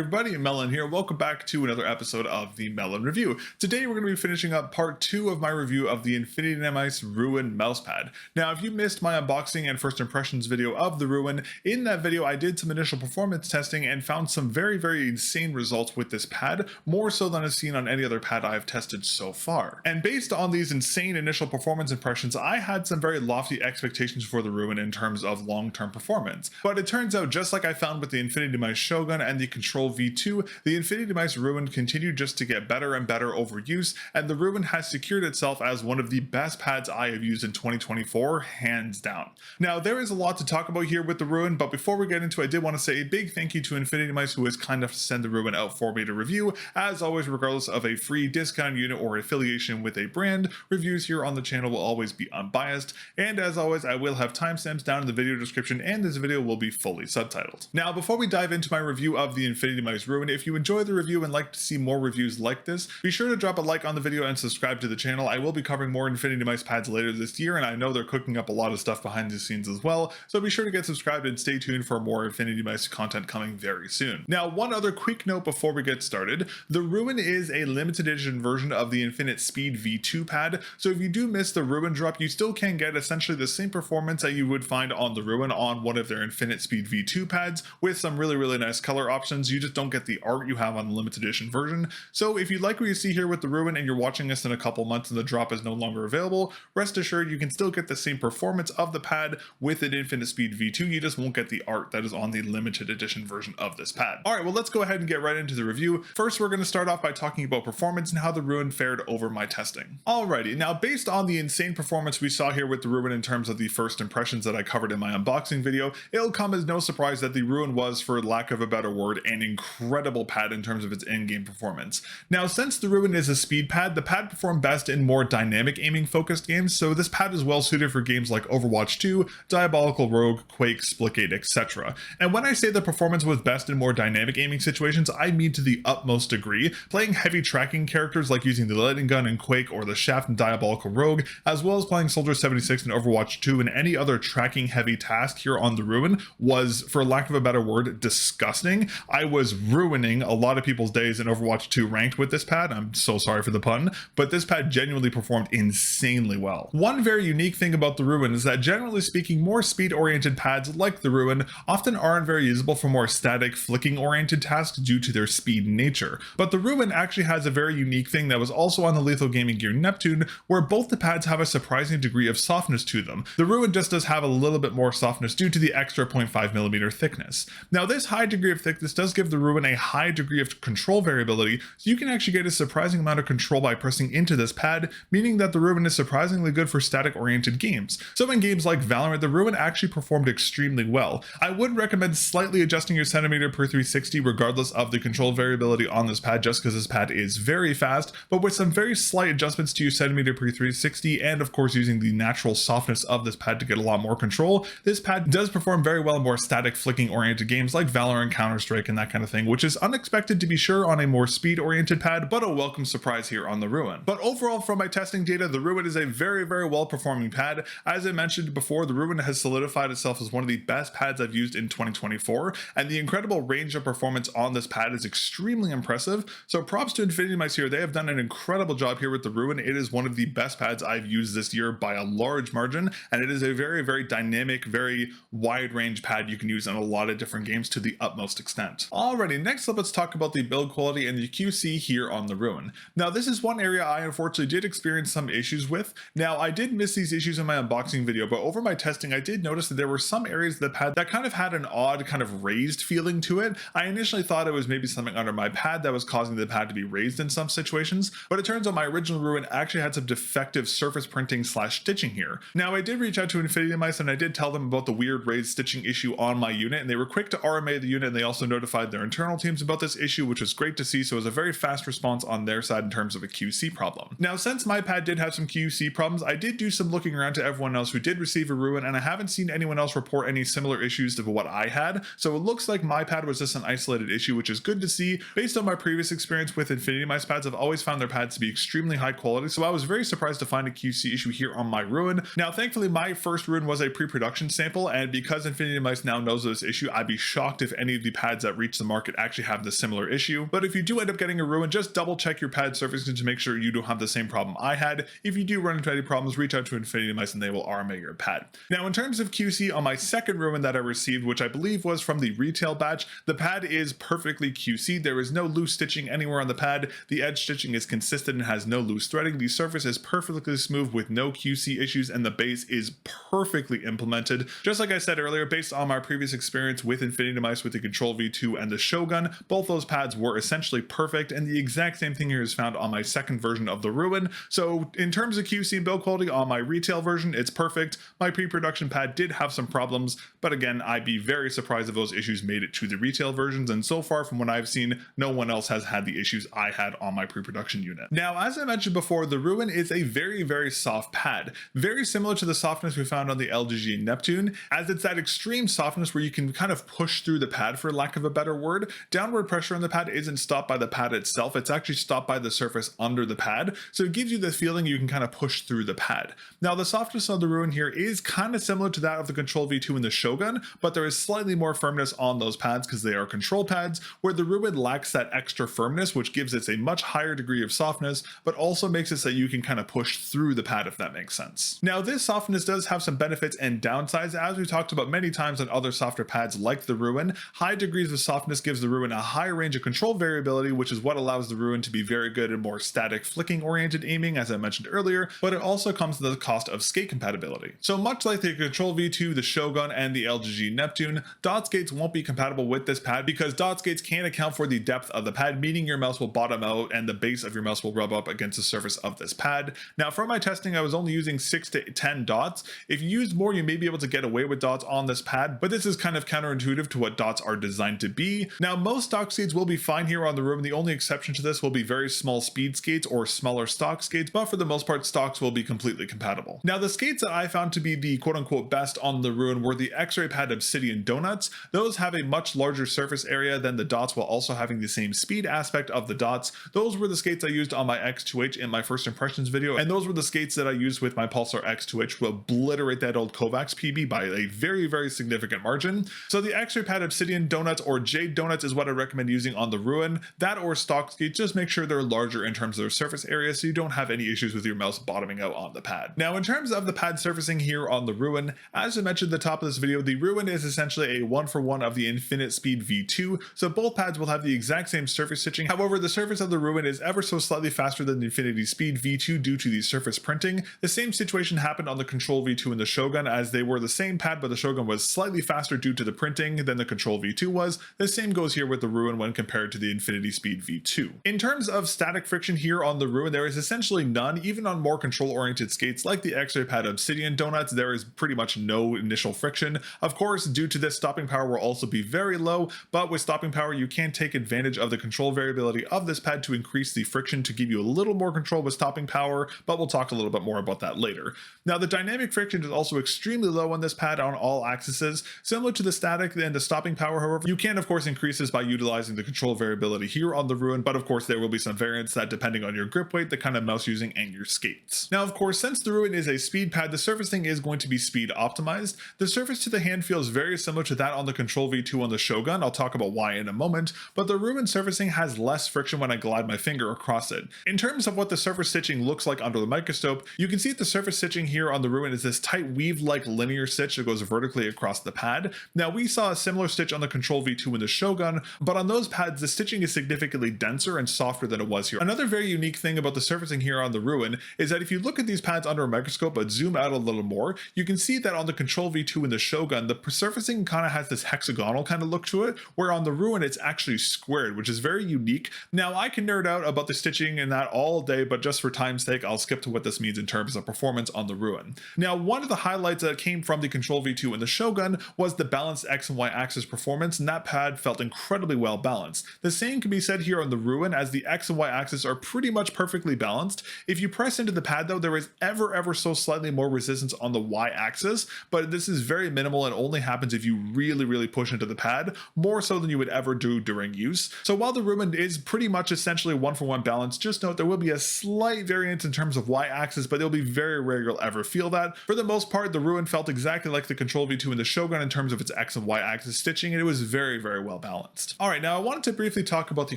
everybody, mel0n here. Welcome back to another episode of the mel0n Review. Today we're going to be finishing up part 2 of my review of the InfinityMice RUIN mousepad. Now, if you missed my unboxing and first impressions video of the RUIN, in that video I did some initial performance testing and found some very insane results with this pad, more so than I've seen on any other pad I've tested so far. And based on these insane initial performance impressions, I had some very lofty expectations for the RUIN in terms of long-term performance. But it turns out, just like I found with the InfinityMice Shogun and the Control V2, the InfinityMice RUIN continued just to get better and better over use, and the RUIN has secured itself as one of the best pads I have used in 2024, hands down. Now, there is a lot to talk about here with the RUIN, but before we get into it, I did want to say a big thank you to InfinityMice, who is kind enough to send the RUIN out for me to review. As always, regardless of a free discount unit or affiliation with a brand, reviews here on the channel will always be unbiased, and as always, I will have timestamps down in the video description, and this video will be fully subtitled. Now, before we dive into my review of the InfinityMice RUIN, if you enjoy the review and like to see more reviews like this, be sure to drop a like on the video and subscribe to the channel. I will be covering more InfinityMice pads later this year, and I know they're cooking up a lot of stuff behind the scenes as well, so be sure to get subscribed and stay tuned for more InfinityMice content coming very soon. Now, one other quick note before we get started, the RUIN is a limited edition version of the Infinite Speed V2 pad, so if you do miss the RUIN drop, you still can get essentially the same performance that you would find on the RUIN on one of their Infinite Speed V2 pads with some really nice color options. You just don't get the art you have on the limited edition version. So if you like what you see here with the RUIN and you're watching this in a couple months and the drop is no longer available, rest assured you can still get the same performance of the pad with an Infinite Speed V2. You just won't get the art that is on the limited edition version of this pad. All right, well, let's go ahead and get right into the review. First, we're going to start off by talking about performance and how the RUIN fared over my testing. Alrighty, now based on the insane performance we saw here with the RUIN in terms of the first impressions that I covered in my unboxing video, it'll come as no surprise that the RUIN was, for lack of a better word, an incredible pad in terms of its in-game performance. Now, since the RUIN is a speed pad, the pad performed best in more dynamic aiming focused games, so this pad is well suited for games like Overwatch 2, Diabolical Rogue, Quake, Splitgate, etc. And when I say the performance was best in more dynamic aiming situations, I mean to the utmost degree. Playing heavy tracking characters like using the lightning gun in Quake or the shaft in Diabolical Rogue, as well as playing Soldier 76 in Overwatch 2 and any other tracking heavy task here on the RUIN was, for lack of a better word, disgusting. I was ruining a lot of people's days in Overwatch 2 ranked with this pad. I'm so sorry for the pun, but this pad genuinely performed insanely well. One very unique thing about the RUIN is that, generally speaking, more speed-oriented pads like the RUIN often aren't very usable for more static, flicking-oriented tasks due to their speed nature. But the RUIN actually has a very unique thing that was also on the Lethal Gaming Gear Neptune, where both the pads have a surprising degree of softness to them. The RUIN just does have a little bit more softness due to the extra 0.5mm thickness. Now, this high degree of thickness does give the RUIN a high degree of control variability, so you can actually get a surprising amount of control by pressing into this pad, meaning that the RUIN is surprisingly good for static-oriented games. So in games like Valorant, the RUIN actually performed extremely well. I would recommend slightly adjusting your centimeter per 360 regardless of the control variability on this pad, just because this pad is very fast, but with some very slight adjustments to your centimeter per 360, and of course using the natural softness of this pad to get a lot more control, this pad does perform very well in more static flicking-oriented games like Valorant, Counter-Strike, and that kind of thing, which is unexpected to be sure on a more speed-oriented pad, but a welcome surprise here on the RUIN. But overall, from my testing data, the RUIN is a very well-performing pad. As I mentioned before, the RUIN has solidified itself as one of the best pads I've used in 2024, and the incredible range of performance on this pad is extremely impressive, so props to InfinityMice here. They have done an incredible job here with the RUIN. It is one of the best pads I've used this year by a large margin, and it is a very dynamic, very wide range pad you can use in a lot of different games to the utmost extent. Alrighty, next up, let's talk about the build quality and the QC here on the RUIN. Now, this is one area I unfortunately did experience some issues with. Now, I did miss these issues in my unboxing video, but over my testing, I did notice that there were some areas of the pad that kind of had an odd kind of raised feeling to it. I initially thought it was maybe something under my pad that was causing the pad to be raised in some situations, but it turns out my original RUIN actually had some defective surface printing / stitching here. Now, I did reach out to InfinityMice and I did tell them about the weird raised stitching issue on my unit, and they were quick to RMA the unit, and they also notified their internal teams about this issue, which was great to see. So it was a very fast response on their side in terms of a QC problem. Now, since my pad did have some QC problems, I did do some looking around to everyone else who did receive a RUIN, and I haven't seen anyone else report any similar issues to what I had. So it looks like my pad was just an isolated issue, which is good to see. Based on my previous experience with InfinityMice pads, I've always found their pads to be extremely high quality, so I was very surprised to find a QC issue here on my RUIN. Now, thankfully, my first RUIN was a pre-production sample, and because InfinityMice now knows of this issue, I'd be shocked if any of the pads that reach the market actually have the similar issue. But if you do end up getting a ruin, just double check your pad surfacing to make sure you don't have the same problem I had. If you do run into any problems, reach out to InfinityMice and they will RMA your pad. Now, in terms of QC on my second ruin that I received, which I believe was from the retail batch, the pad is perfectly QC'd. There is no loose stitching anywhere on the pad. The edge stitching is consistent and has no loose threading. The surface is perfectly smooth with no QC issues, and the base is perfectly implemented. Just like I said earlier, based on my previous experience with InfinityMice with the Control V2 and the Shogun, both those pads were essentially perfect, and the exact same thing here is found on my second version of the Ruin. So in terms of QC and build quality on my retail version, it's perfect. My pre-production pad did have some problems, but again, I'd be very surprised if those issues made it to the retail versions, and so far from what I've seen, no one else has had the issues I had on my pre-production unit. Now, as I mentioned before, the Ruin is a very soft pad, very similar to the softness we found on the LGG Neptune, as it's that extreme softness where you can kind of push through the pad, for lack of a better word. Downward pressure on the pad isn't stopped by the pad itself, it's actually stopped by the surface under the pad, so it gives you the feeling you can kind of push through the pad. Now, the softness of the Ruin here is kind of similar to that of the Control V2 and the Shogun, but there is slightly more firmness on those pads because they are control pads, where the Ruin lacks that extra firmness, which gives it a much higher degree of softness, but also makes it so you can kind of push through the pad, if that makes sense. Now, this softness does have some benefits and downsides, as we've talked about many times on other softer pads like the Ruin. High degrees of softness gives the Ruin a higher range of control variability, which is what allows the Ruin to be very good in more static flicking oriented aiming, as I mentioned earlier, but it also comes at the cost of skate compatibility. So much like the Control V2, the Shogun, and the LGG Neptune, dot skates won't be compatible with this pad because dot skates can't account for the depth of the pad, meaning your mouse will bottom out and the base of your mouse will rub up against the surface of this pad. Now, for my testing, I was only using 6 to 10 dots. If you use more, you may be able to get away with dots on this pad, but this is kind of counterintuitive to what dots are designed to be. Now, most stock skates will be fine here on the Ruin. The only exception to this will be very small speed skates or smaller stock skates, but for the most part, stocks will be completely compatible. Now, the skates that I found to be the quote-unquote best on the Ruin were the X-Ray Pad Obsidian Donuts. Those have a much larger surface area than the dots while also having the same speed aspect of the dots. Those were the skates I used on my X2H in my first impressions video, and those were the skates that I used with my Pulsar X2H to obliterate that old Kovacs PB by a very significant margin. So the X-Ray Pad Obsidian Donuts or Jade Donuts is what I recommend using on the Ruin. That or stock skates, just make sure they're larger in terms of their surface area so you don't have any issues with your mouse bottoming out on the pad. Now, in terms of the pad surfacing here on the Ruin, as I mentioned at the top of this video, the Ruin is essentially a 1-for-1 of the Infinite Speed V2, so both pads will have the exact same surface stitching. However, the surface of the Ruin is ever so slightly faster than the Infinity Speed V2 due to the surface printing. The same situation happened on the Control V2 and the Shogun, as they were the same pad, but the Shogun was slightly faster due to the printing than the Control V2 was. The same goes here with the Ruin when compared to the Infinity Speed V2. In terms of static friction here on the Ruin, there is essentially none. Even on more control-oriented skates like the X-Ray Pad Obsidian Donuts, there is pretty much no initial friction. Of course, due to this, stopping power will also be very low, but with stopping power, you can take advantage of the control variability of this pad to increase the friction to give you a little more control with stopping power, but we'll talk a little bit more about that later. Now, the dynamic friction is also extremely low on this pad on all axes. Similar to the static and the stopping power, however, you can of course increase this by utilizing the control variability here on the Ruin, but of course there will be some variance that depending on your grip weight, the kind of mouse using, and your skates. Now, of course, since the Ruin is a speed pad, the surfacing is going to be speed optimized. The surface to the hand feels very similar to that on the Control V2 on the Shogun. I'll talk about why in a moment, but the Ruin surfacing has less friction when I glide my finger across it. In terms of what the surface stitching looks like under the microscope, you can see the surface stitching here on the Ruin is this tight weave-like linear stitch that goes vertically across the pad. Now, we saw a similar stitch on the Control V2 and the Shogun, but on those pads, the stitching is significantly denser and softer than it was here. Another very unique thing about the surfacing here on the Ruin is that if you look at these pads under a microscope but zoom out a little more, you can see that on the Control V2 and the Shogun, the surfacing kind of has this hexagonal kind of look to it, where on the Ruin it's actually squared, which is very unique. Now, I can nerd out about the stitching and that all day, but just for time's sake, I'll skip to what this means in terms of performance on the Ruin. Now, one of the highlights that came from the Control V2 and the Shogun was the balanced X and Y axis performance, and that pad felt incredibly well balanced. The same can be said here on the Ruin, as the X and Y axis are pretty much perfectly balanced. If you press into the pad though, there is ever so slightly more resistance on the Y axis, but this is very minimal and only happens if you really push into the pad, more so than you would ever do during use. So while the Ruin is pretty much essentially 1-for-1 balance, just note there will be a slight variance in terms of Y axis, but it'll be very rare you'll ever feel that. For the most part, the Ruin felt exactly like the Control V2 and the Shogun in terms of its X and Y axis stitching, and it was very well balanced. All right, now I wanted to briefly talk about the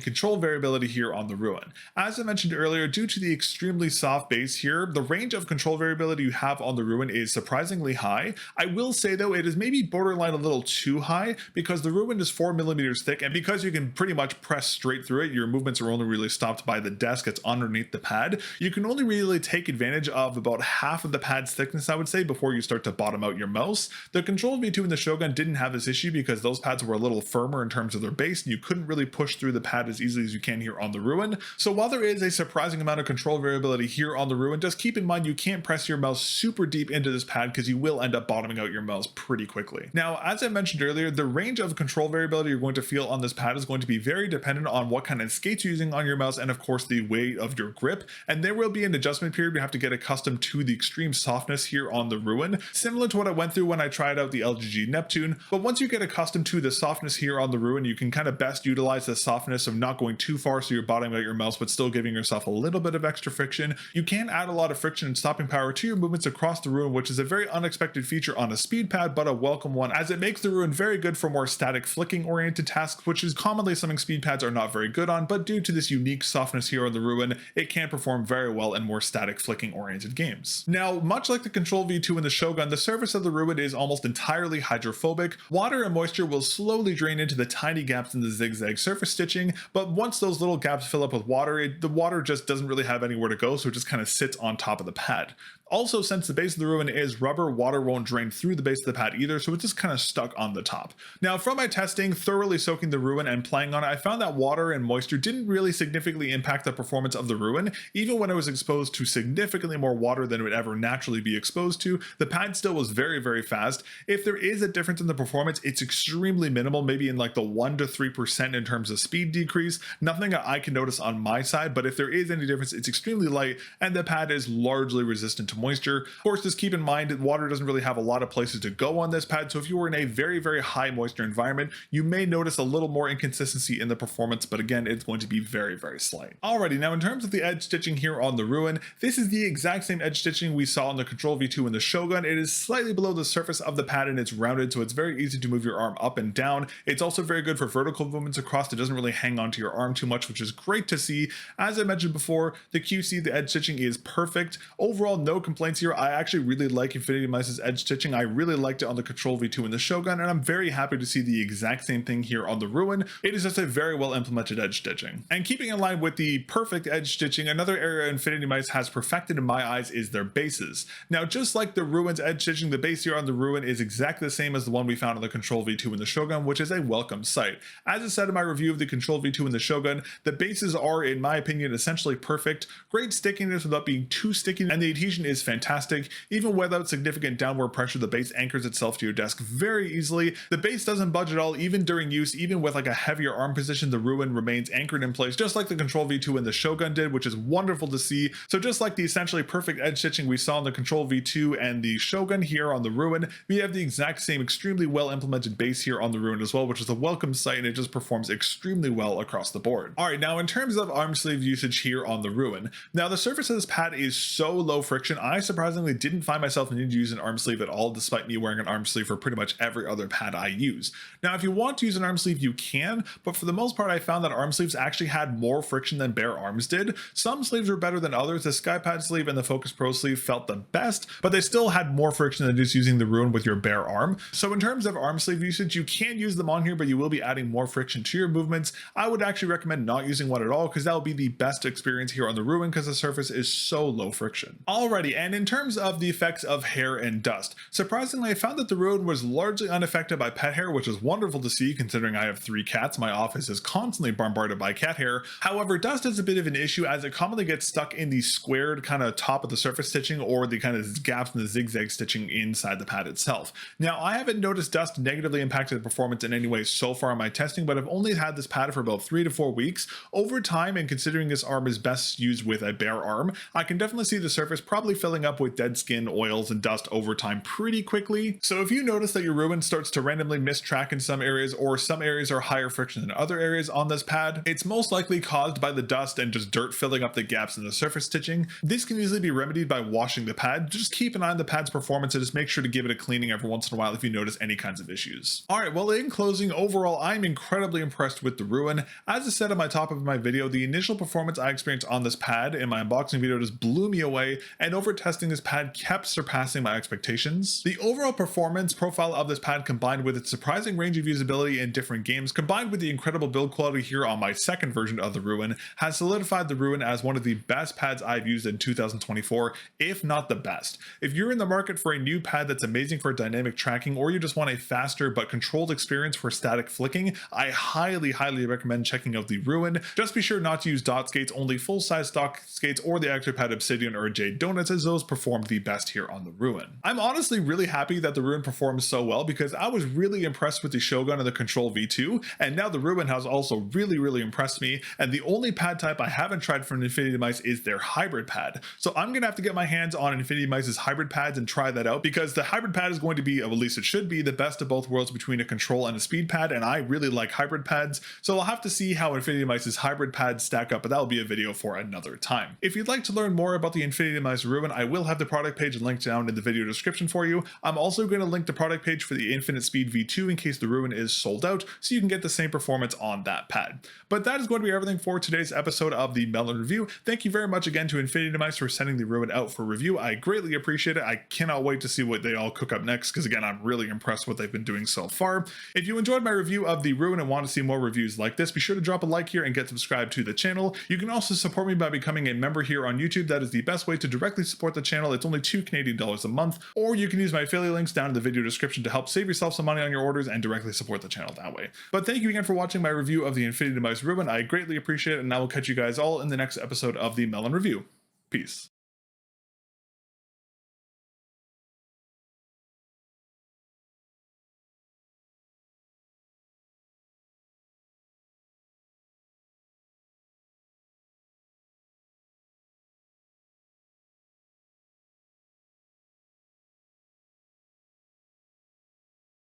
control variability here on the Ruin. As I mentioned earlier, due to the extremely soft base here, the range of control variability you have on the Ruin is surprisingly high. I will say though, it is maybe borderline a little too high because the Ruin is 4mm thick, and because you can pretty much press straight through it, your movements are only really stopped by the desk that's underneath the pad. You can only really take advantage of about half of the pad's thickness, I would say, before you start to bottom out your mouse. The Control V2 and the Shogun didn't have this issue because those pads were a little firmer in terms of their base, and you couldn't really push through the pad as easily as you can here on the Ruin. So while there is a surprising amount of control variability here on the Ruin, just keep in mind you can't press your mouse super deep into this pad because you will end up bottoming out your mouse pretty quickly. Now, as I mentioned earlier, the range of control variability you're going to feel on this pad is going to be very dependent on what kind of skates you're using on your mouse and of course the weight of your grip, and there will be an adjustment period. You have to get accustomed to the extreme softness here on the Ruin, similar to what I went through when I tried out the LGG Neptune. But once you get accustomed to the softness here on the Ruin, you can kind of best utilize the softness of not going too far so you're bottoming out your mouse but still giving yourself a little bit of extra friction. You can add a lot of friction and stopping power to your movements across the Ruin, which is a very unexpected feature on a speed pad, but a welcome one, as it makes the Ruin very good for more static flicking oriented tasks, which is commonly something speed pads are not very good on, but due to this unique softness here on the Ruin, it can perform very well in more static flicking oriented games. Now, much like the Control V2 and the Shogun, the surface of the Ruin is almost entirely hydrophobic. Water and moisture will slowly drain into the tiny gaps in the zigzag surface stitching, but once those little gaps fill up with water, the water just doesn't really have anywhere to go, so it just kind of sits on top of the pad. Also, since the base of the Ruin is rubber, water won't drain through the base of the pad either, so it's just kind of stuck on the top. Now, from my testing, thoroughly soaking the Ruin and playing on it, I found that water and moisture didn't really significantly impact the performance of the Ruin. Even when I was exposed to significantly more water than it would ever naturally be exposed to, the pad still was very, very fast. If there is a difference in the performance, it's extremely minimal, maybe in like the 1 to 3% in terms of speed decrease. Nothing that I can notice on my side, but if there is any difference, it's extremely light, and the pad is largely resistant to moisture. Of course, just keep in mind that water doesn't really have a lot of places to go on this pad, so if you were in a very, very high moisture environment, you may notice a little more inconsistency in the performance, but again, it's going to be very, very slight. Alrighty, now in terms of the edge stitching here on the Ruin, this is the exact same edge stitching we saw on the Control V2 and the Shogun. It is slightly below the surface of the pad and it's rounded, so it's very easy to move your arm up and down. It's also very good for vertical movements across. It doesn't really hang onto your arm too much, which is great to see. As I mentioned before, the QC, the edge stitching is perfect. Overall, no complaints here. I actually really like InfinityMice's edge stitching. I really liked it on the Control V2 and the Shogun, and I'm very happy to see the exact same thing here on the Ruin. It is just a very well implemented edge stitching. And keeping in line with the perfect edge stitching, another area InfinityMice has perfected in my eyes is their bases. Now, just like the Ruin's edge stitching, the base here on the Ruin is exactly the same as the one we found on the Control V2 and the Shogun, which is a welcome sight. As I said in my review of the Control V2 and the Shogun, the bases are, in my opinion, essentially perfect. Great stickiness without being too sticky, and the adhesion is fantastic. Even without significant downward pressure, the base anchors itself to your desk very easily. The base doesn't budge at all, even during use. Even with like a heavier arm position, the Ruin remains anchored in place, just like the Control V2 and the Shogun did, which is wonderful to see. So just like the essentially perfect edge stitching we saw on the Control V2 and the Shogun here on the Ruin, we have the exact same extremely well implemented base here on the Ruin as well, which is a welcome sight, and it just performs extremely well across the board. Alright, now in terms of arm sleeve usage here on the Ruin, now the surface of this pad is so low friction, I surprisingly didn't find myself needing to use an arm sleeve at all, despite me wearing an arm sleeve for pretty much every other pad I use. Now, if you want to use an arm sleeve, you can, but for the most part, I found that arm sleeves actually had more friction than bare arms did. Some sleeves were better than others. The Skypad sleeve and the Focus Pro sleeve felt the best, but they still had more friction than just using the Ruin with your bare arm. So in terms of arm sleeve usage, you can use them on here, but you will be adding more friction to your movements. I would actually recommend not using one at all, because that will be the best experience here on the Ruin, because the surface is so low friction. Alrighty, and in terms of the effects of hair and dust, surprisingly, I found that the Ruin was largely unaffected by pet hair, which is wonderful to see considering I have 3 cats. My office is constantly bombarded by cat hair. However, dust is a bit of an issue as it commonly gets stuck in the squared kind of top of the surface stitching or the kind of gaps in the zigzag stitching inside the pad itself. Now, I haven't noticed dust negatively impacted the performance in any way so far in my testing, but I've only had this pad for about 3 to 4 weeks. Over time, and considering this arm is best used with a bare arm, I can definitely see the surface probably filling up with dead skin, oils, and dust over time pretty quickly. So if you notice that your ruin starts to randomly miss track in some areas, or some areas are higher friction than other areas on this pad, it's most likely caused by the dust and just dirt filling up the gaps in the surface stitching. This can easily be remedied by washing the pad. Just keep an eye on the pad's performance and just make sure to give it a cleaning every once in a while if you notice any kinds of issues. Alright, well, in closing, overall I'm incredibly impressed with the Ruin. As I said at my top of my video, the initial performance I experienced on this pad in my unboxing video just blew me away, and over testing this pad kept surpassing my expectations. The overall performance profile of this pad, combined with its surprising range of usability in different games, combined with the incredible build quality here on my second version of the Ruin, has solidified the Ruin as one of the best pads I've used in 2024, if not the best. If you're in the market for a new pad that's amazing for dynamic tracking, or you just want a faster but controlled experience for static flicking, I highly recommend checking out the Ruin. Just be sure not to use dot skates, only full-size stock skates or the Actopad Obsidian or Jade Donuts, as those perform the best here on the Ruin. I'm honestly really happy that the Ruin performs so well, because I was really impressed with the Shogun and the Control V2, and now the Ruin has also really impressed me, and the only pad type I haven't tried from InfinityMice is their hybrid pad. So I'm gonna have to get my hands on InfinityMice's hybrid pads and try that out, because the hybrid pad is going to be, or at least it should be, the best of both worlds between a control and a speed pad, and I really like hybrid pads, so I'll have to see how InfinityMice's hybrid pads stack up, but that'll be a video for another time. If you'd like to learn more about the InfinityMice Ruin, I will have the product page linked down in the video description for you. I'm also going to link the product page for the Infinite Speed V2 in case the Ruin is sold out, so you can get the same performance on that pad. But that is going to be everything for today's episode of the mel0n review. Thank you very much again to InfinityMice for sending the Ruin out for review. I greatly appreciate it. I cannot wait to see what they all cook up next, because again, I'm really impressed with what they've been doing so far. If you enjoyed my review of the Ruin and want to see more reviews like this, be sure to drop a like here and get subscribed to the channel. You can also support me by becoming a member here on YouTube. That is the best way to directly support the channel. It's only $2 Canadian a month, or you can use my affiliate links down in the video description to help save yourself some money on your orders and directly support the channel that way. But thank you again for watching my review of the InfinityMice Ruin. I greatly appreciate it, and I will catch you guys all in the next episode of the mel0n review. Peace.